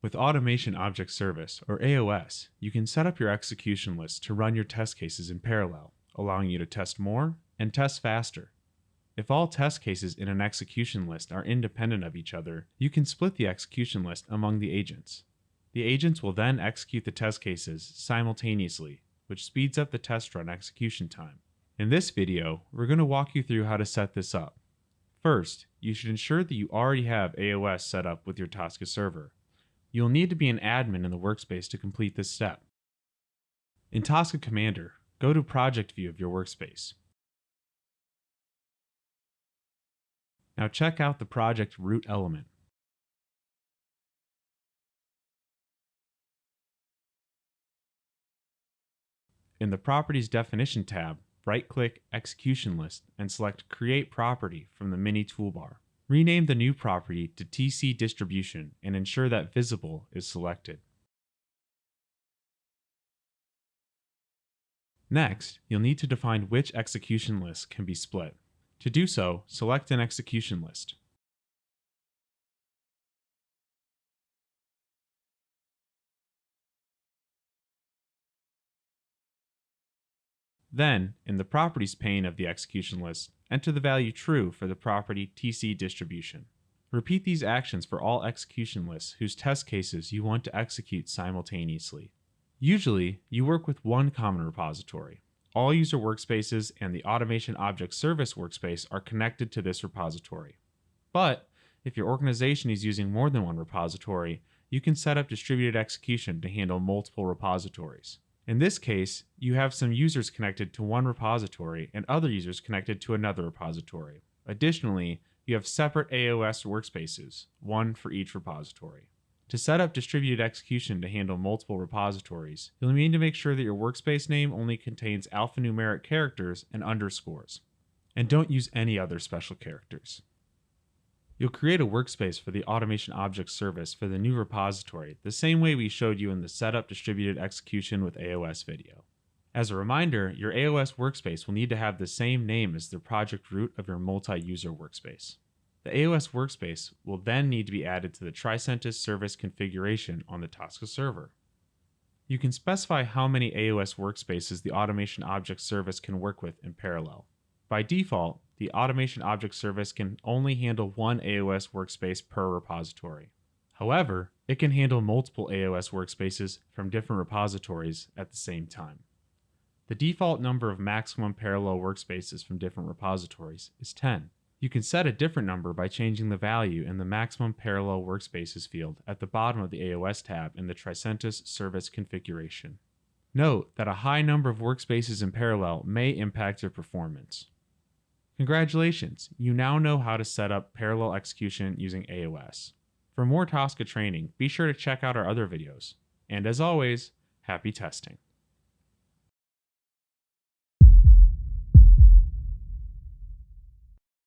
With Automation Object Service, or AOS, you can set up your execution list to run your test cases in parallel, allowing you to test more and test faster. If all test cases in an execution list are independent of each other, you can split the execution list among the agents. The agents will then execute the test cases simultaneously, which speeds up the test run execution time. In this video, we're going to walk you through how to set this up. First, you should ensure that you already have AOS set up with your Tosca server. You'll need to be an admin in the workspace to complete this step. In Tosca Commander, go to Project View of your workspace. Now check out the project root element. In the Properties Definition tab, right-click Execution List and select Create Property from the mini toolbar. Rename the new property to TC Distribution and ensure that Visible is selected. Next, you'll need to define which execution list can be split. To do so, select an execution list. Then, in the Properties pane of the execution list, enter the value true for the property TC Distribution. Repeat these actions for all execution lists whose test cases you want to execute simultaneously. Usually, you work with one common repository. All user workspaces and the Automation Object Service workspace are connected to this repository. But, if your organization is using more than one repository, you can set up distributed execution to handle multiple repositories. In this case, you have some users connected to one repository and other users connected to another repository. Additionally, you have separate AOS workspaces, one for each repository. To set up distributed execution to handle multiple repositories, you'll need to make sure that your workspace name only contains alphanumeric characters and underscores, and don't use any other special characters. You'll create a workspace for the Automation Object Service for the new repository the same way we showed you in the Setup Distributed Execution with AOS video. As a reminder, your AOS workspace will need to have the same name as the project root of your multi-user workspace. The AOS workspace will then need to be added to the Tricentis service configuration on the Tosca server. You can specify how many AOS workspaces the Automation Object Service can work with in parallel. By default, the Automation Object Service can only handle one AOS workspace per repository. However, it can handle multiple AOS workspaces from different repositories at the same time. The default number of maximum parallel workspaces from different repositories is 10. You can set a different number by changing the value in the Maximum Parallel Workspaces field at the bottom of the AOS tab in the Tricentis service configuration. Note that a high number of workspaces in parallel may impact your performance. Congratulations, you now know how to set up parallel execution using AOS. For more Tosca training, be sure to check out our other videos. And as always, happy testing.